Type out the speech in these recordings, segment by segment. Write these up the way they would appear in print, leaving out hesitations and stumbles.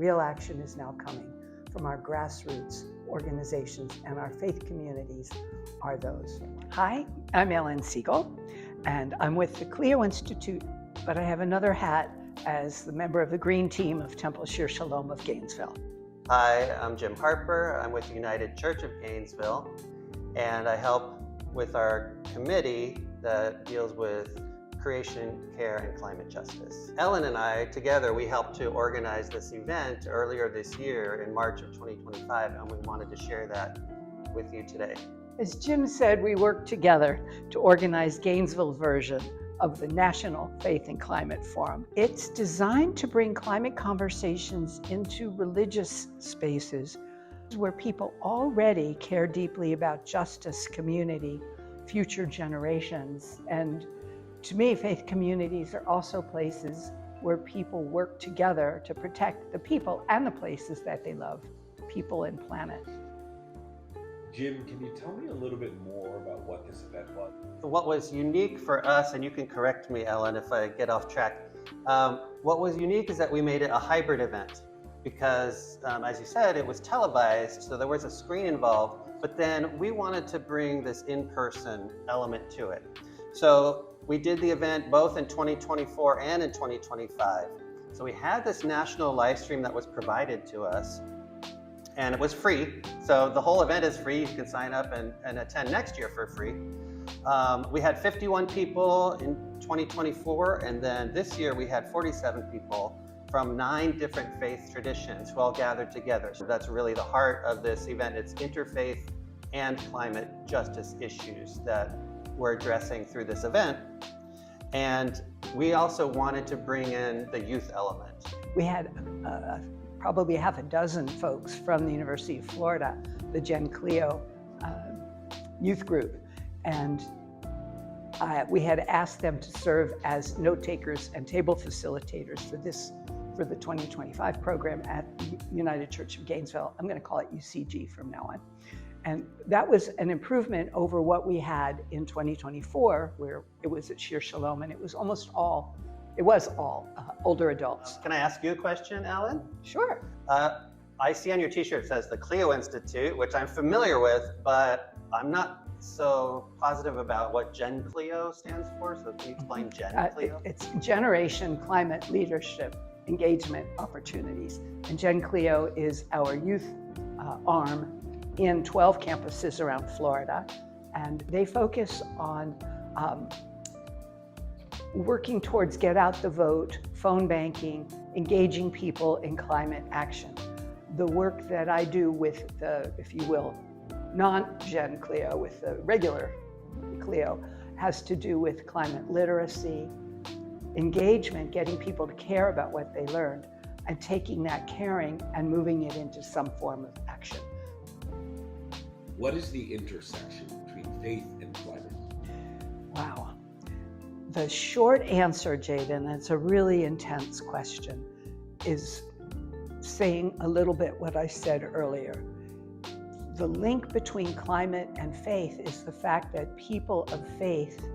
Real action is now coming from our grassroots organizations, and our faith communities are those. Hi, I'm Ellen Siegel, and I'm with the Clio Institute, but I have another hat as the member of the Green Team of Temple Shir Shalom of Gainesville. Hi, I'm Jim Harper. I'm with the United Church of Gainesville, and I help with our committee that deals with creation, care, and climate justice. Ellen and I, together, we helped to organize this event earlier this year in March of 2025, and we wanted to share that with you today. As Jim said, we worked together to organize Gainesville's version of the National Faith and Climate Forum. It's designed to bring climate conversations into religious spaces where people already care deeply about justice, community, future generations. And to me, faith communities are also places where people work together to protect the people and the places that they love, people and planet. Jim, can you tell me a little bit more about what this event was? What was unique for us, and you can correct me, Ellen, if I get off track, what was unique is that we made it a hybrid event because, as you said, it was televised, so there was a screen involved, but then we wanted to bring this in-person element to it. So we did the event both in 2024 and in 2025. So we had this national live stream that was provided to us, and it was free. So the whole event is free. You can sign up and attend next year for free. We had 51 people in 2024, and then this year we had 47 people from 9 different faith traditions who all gathered together. So that's really the heart of this event. It's interfaith and climate justice issues that we're addressing through this event. And we also wanted to bring in the youth element. We had probably half a dozen folks from the University of Florida, the Gen Clio youth group, and we had asked them to serve as note takers and table facilitators for the 2025 program at the United Church of Gainesville. I'm going to call it UCG from now on. And that was an improvement over what we had in 2024, where it was at Shir Shalom, and it was all older adults. Can I ask you a question, Alan? Sure. I see on your t-shirt it says the Clio Institute, which I'm familiar with, but I'm not so positive about what Gen Clio stands for. So can you explain Gen Clio? It's Generation Climate Leadership Engagement Opportunities. And Gen Clio is our youth arm in 12 campuses around Florida. And they focus on working towards get out the vote, phone banking, engaging people in climate action. The work that I do with the, if you will, non-Gen Clio, with the regular Clio, has to do with climate literacy, engagement, getting people to care about what they learned, and taking that caring and moving it into some form of action. What is the intersection between faith and climate? Wow. The short answer, Jayden, it's a really intense question, is saying a little bit what I said earlier. The link between climate and faith is the fact that people of faith,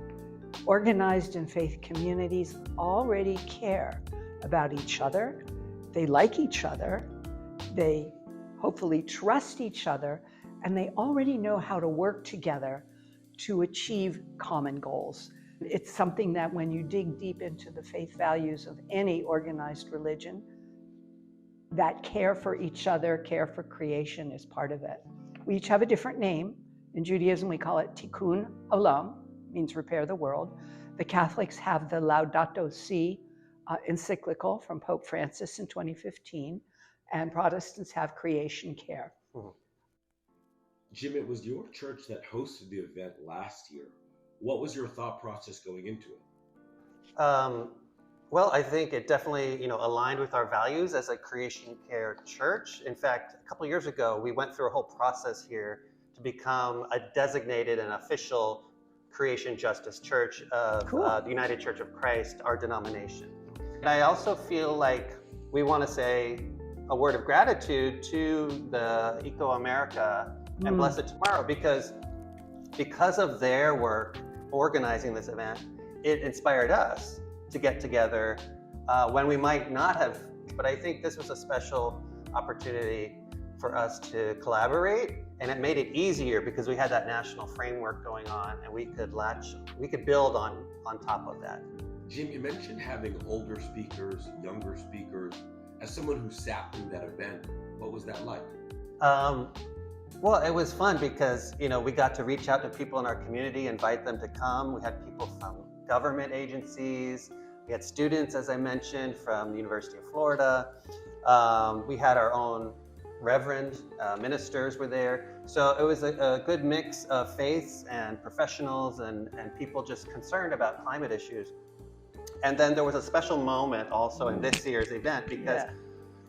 organized in faith communities, already care about each other. They like each other. They hopefully trust each other, and they already know how to work together to achieve common goals. It's something that when you dig deep into the faith values of any organized religion, that care for each other, care for creation is part of it. We each have a different name. In Judaism, we call it Tikkun Olam, means repair the world. The Catholics have the Laudato Si encyclical from Pope Francis in 2015, and Protestants have creation care. Jim, it was your church that hosted the event last year. What was your thought process going into it? Well, I think it definitely, aligned with our values as a creation care church. In fact, a couple of years ago, we went through a whole process here to become a designated and official creation justice church of the United Church of Christ, our denomination. And I also feel like we want to say a word of gratitude to the Eco America and Blessed Tomorrow, because of their work organizing this event, it inspired us to get together when we might not have But I think this was a special opportunity for us to collaborate, and it made it easier because we had that national framework going on, and we could build on top of that. Jim, you mentioned having older speakers, younger speakers. As someone who sat through that event, what was that like? Well, it was fun because, we got to reach out to people in our community, invite them to come. We had people from government agencies. We had students, as I mentioned, from the University of Florida. We had our own reverend ministers were there. So it was a good mix of faiths and professionals and people just concerned about climate issues. And then there was a special moment also in this year's event because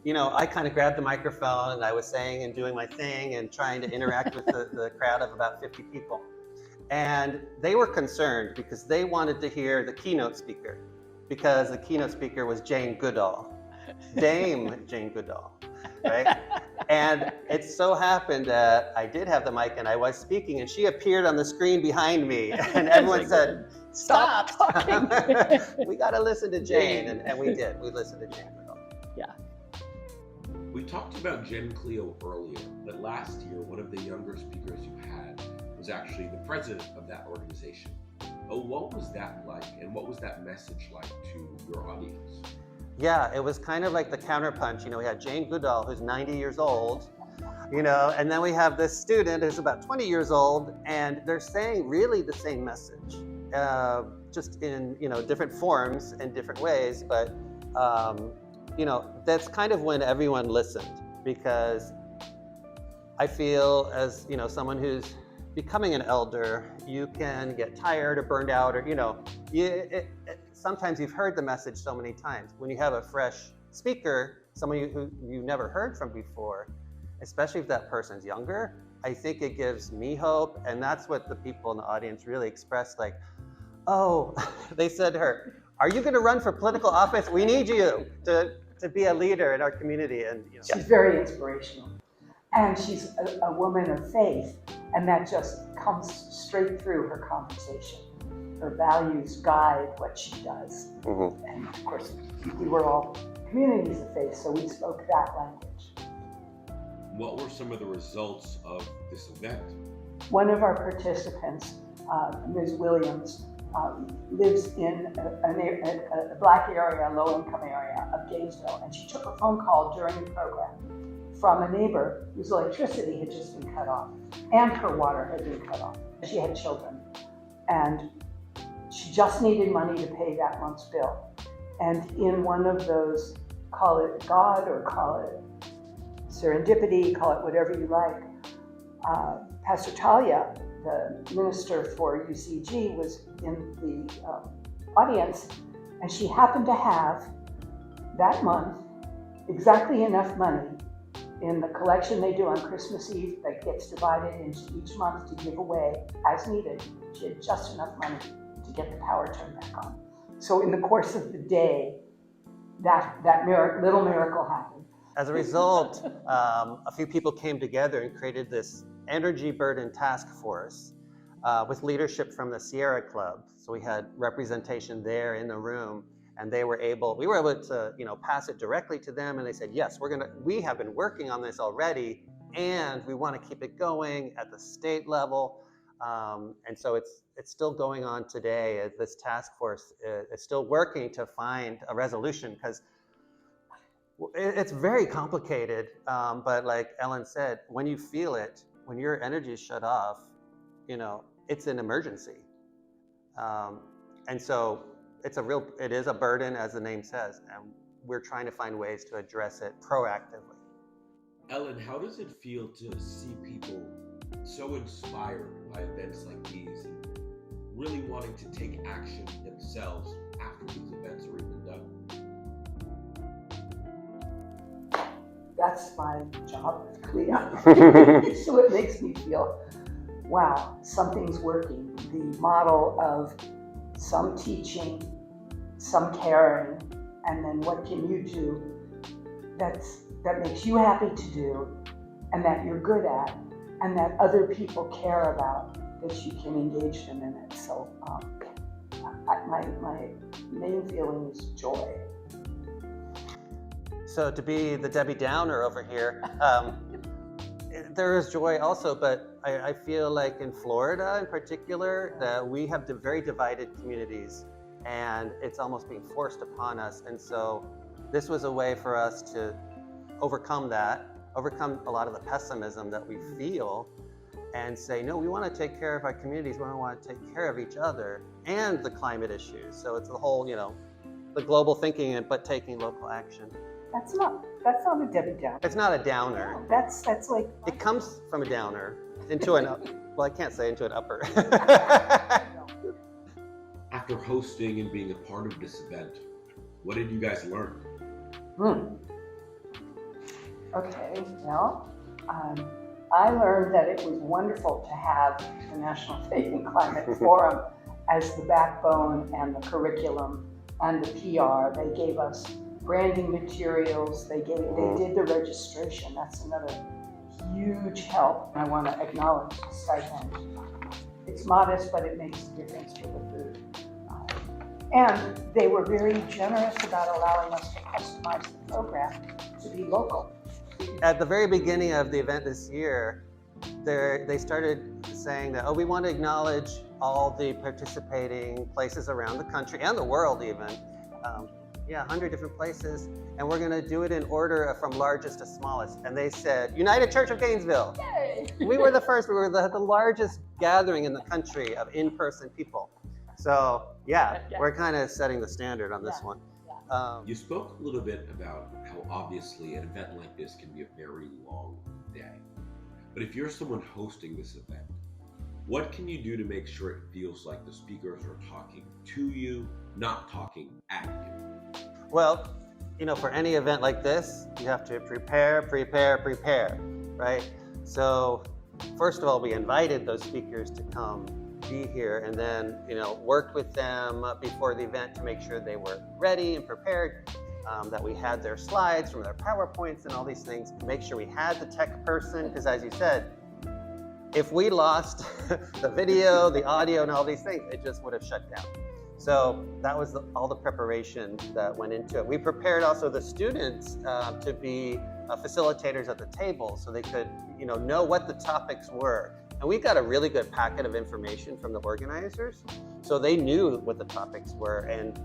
I kind of grabbed the microphone and I was saying and doing my thing and trying to interact with the crowd of about 50 people. And they were concerned because they wanted to hear the keynote speaker, because the keynote speaker was Jane Goodall, Dame Jane Goodall, right? And it so happened that I did have the mic and I was speaking and she appeared on the screen behind me and everyone said, stop talking. We got to listen to Jane. And we did. We listened to Jane Goodall. Yeah. We talked about Jen Cleo earlier, but last year, one of the younger speakers you had was actually the president of that organization. What was that like, and what was that message like to your audience? Yeah, it was kind of like the counterpunch. We had Jane Goodall, who's 90 years old, and then we have this student who's about 20 years old, and they're saying really the same message, just in, different forms and different ways. But, that's kind of when everyone listened, because I feel as, someone who's becoming an elder, you can get tired or burned out or, sometimes you've heard the message so many times. When you have a fresh speaker, someone who you've never heard from before, especially if that person's younger, I think it gives me hope. And that's what the people in the audience really expressed, like, oh, they said to her, are you going to run for political office? We need you to be a leader in our community. And she's very inspirational. And she's a woman of faith, and that just comes straight through her conversation. Her values guide what she does. Mm-hmm. And of course, we were all communities of faith, so we spoke that language. What were some of the results of this event? One of our participants, Ms. Williams, lives in a Black area, a low-income area of Gainesville, and she took a phone call during the program from a neighbor whose electricity had just been cut off and her water had been cut off. She had children and she just needed money to pay that month's bill. And in one of those, call it God or call it serendipity, call it whatever you like, Pastor Talia, the minister for UCG, was in the audience, and she happened to have that month exactly enough money in the collection they do on Christmas Eve that gets divided into each month to give away as needed. She had just enough money to get the power turned back on. So in the course of the day, that little miracle happened. As a result, a few people came together and created this energy burden task force with leadership from the Sierra Club. So we had representation there in the room, and we were able to, pass it directly to them. And they said, yes, we have been working on this already, and we want to keep it going at the state level. And so it's still going on today. This task force is still working to find a resolution, because it's very complicated. But like Ellen said, when you feel it, when your energy is shut off, it's an emergency. And so it is a burden, as the name says, and we're trying to find ways to address it proactively. Ellen, how does it feel to see people so inspired by events like these and really wanting to take action themselves after these events are even done? That's my job with Cleo. So it makes me feel, wow, something's working. The model of some teaching, some caring, and then what can you do that makes you happy to do, and that you're good at, and that other people care about, that you can engage them in it. So my main feeling is joy. So to be the Debbie Downer over here, there is joy also, but I feel like in Florida in particular, that we have very divided communities, and it's almost being forced upon us. And so this was a way for us to overcome a lot of the pessimism that we feel, and say, no, we want to take care of our communities, we want to take care of each other and the climate issues. So it's the whole, the global thinking, but taking local action. That's not a Debbie Downer. It's not a downer. That's like, It comes from a downer into an up. Well, I can't say into an upper. After hosting and being a part of this event, what did you guys learn? Okay, well, I learned that it was wonderful to have the National Faith and Climate Forum as the backbone and the curriculum and the PR. They gave us branding materials, they did the registration. That's another huge help. I want to acknowledge the stipend. It's modest, but it makes a difference for the food. And they were very generous about allowing us to customize the program to be local. At the very beginning of the event this year, they started saying that, we want to acknowledge all the participating places around the country and the world even. 100 different places, and we're going to do it in order from largest to smallest. And they said, United Church of Gainesville. Yay! We were the first. We were the largest gathering in the country of in-person people. So we're kind of setting the standard on this one. You spoke a little bit about how obviously an event like this can be a very long day. But if you're someone hosting this event, what can you do to make sure it feels like the speakers are talking to you, not talking at you? Well, for any event like this, you have to prepare, right? So first of all, we invited those speakers to come be here, and then, worked with them before the event to make sure they were ready and prepared, that we had their slides from their PowerPoints and all these things, to make sure we had the tech person, because as you said, if we lost the video, the audio, and all these things, it just would have shut down. So that was all the preparation that went into it. We prepared also the students to be facilitators at the table, so they could, know what the topics were. And we got a really good packet of information from the organizers, so they knew what the topics were, and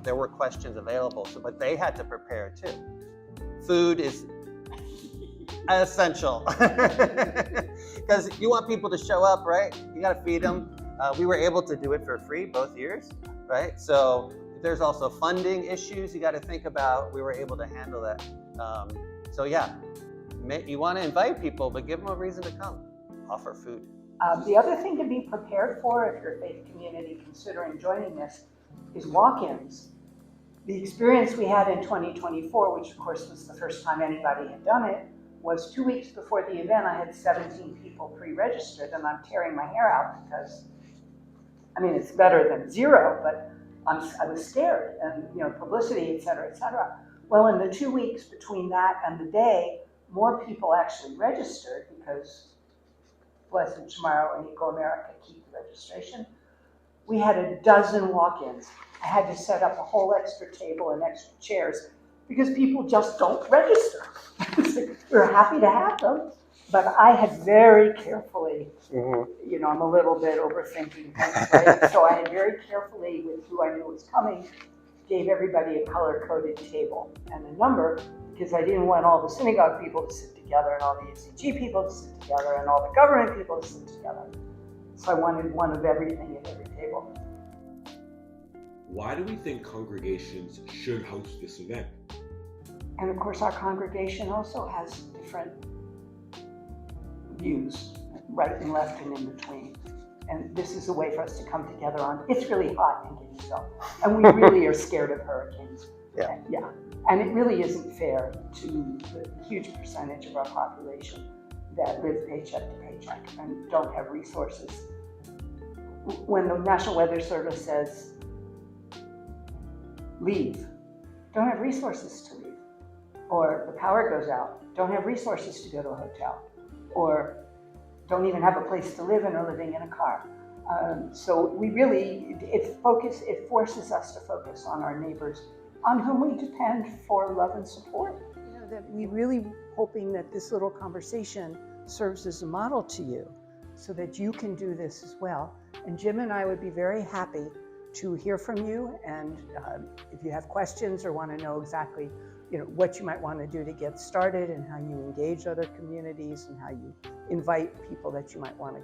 there were questions available. So, but they had to prepare too. Food is essential because you want people to show up, right? You got to feed them. We were able to do it for free both years, right? So there's also funding issues you got to think about. We were able to handle that. You want to invite people, but give them a reason to come. Offer food. The other thing to be prepared for if you're a faith community considering joining this is walk-ins. The experience we had in 2024, which of course was the first time anybody had done it, was 2 weeks before the event. I had 17 people pre-registered, and I'm tearing my hair out because, it's better than zero, but I was scared, and publicity, et cetera, et cetera. Well, in the 2 weeks between that and the day, more people actually registered because Blessed Tomorrow and Eco America keep the registration. We had a dozen walk-ins. I had to set up a whole extra table and extra chairs because people just don't register. We're happy to have them, but I had very carefully, I'm a little bit overthinking things, right? So I had very carefully, with who I knew was coming, gave everybody a color-coded table and a number, because I didn't want all the synagogue people to sit together and all the ECG people to sit together and all the government people to sit together. So I wanted one of everything at every table. Why do we think congregations should host this event? And of course, our congregation also has different views, right and left and in between. And this is a way for us to come together on, it's really hot in Gainesville, and we really are scared of hurricanes. And it really isn't fair to the huge percentage of our population that live paycheck to paycheck and don't have resources. When the National Weather Service says, leave, don't have resources to leave. Or the power goes out, don't have resources to go to a hotel. Or don't even have a place to live and are living in a car. So we really, it forces us to focus on our neighbors on whom we depend for love and support. that we really hoping that this little conversation serves as a model to you so that you can do this as well. And Jim and I would be very happy to hear from you. And if you have questions or want to know exactly what you might want to do to get started and how you engage other communities and how you invite people that you might want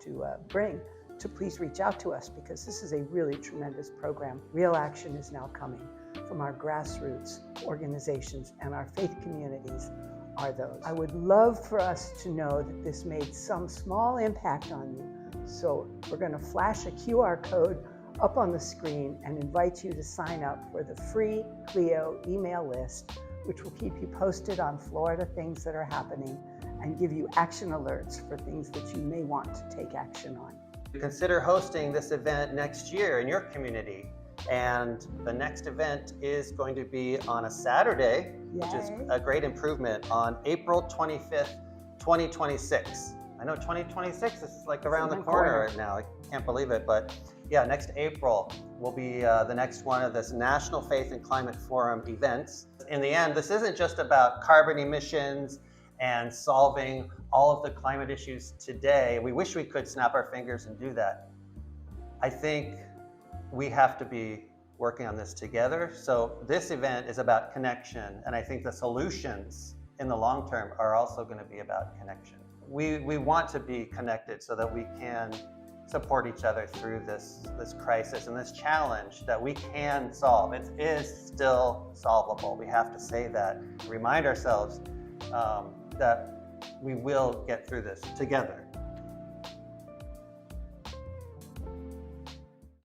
to bring, to please reach out to us, because this is a really tremendous program. Real action is now coming from our grassroots organizations, and our faith communities are those. I would love for us to know that this made some small impact on you. So we're going to flash a QR code up on the screen and invite you to sign up for the free Clio email list, which will keep you posted on Florida things that are happening and give you action alerts for things that you may want to take action on. Consider hosting this event next year in your community. And the next event is going to be on a Saturday, which is a great improvement, on April 25th, 2026. I know 2026 is like around the corner right now. I can't believe it, but yeah, next April will be the next one of this National Faith and Climate Forum events. In the end, this isn't just about carbon emissions and solving all of the climate issues today. We wish we could snap our fingers and do that. I think we have to be working on this together. So this event is about connection, and I think the solutions in the long term are also going to be about connection. We want to be connected so that we can support each other through this crisis and this challenge that we can solve. It is still solvable. We have to say that, remind ourselves that we will get through this together.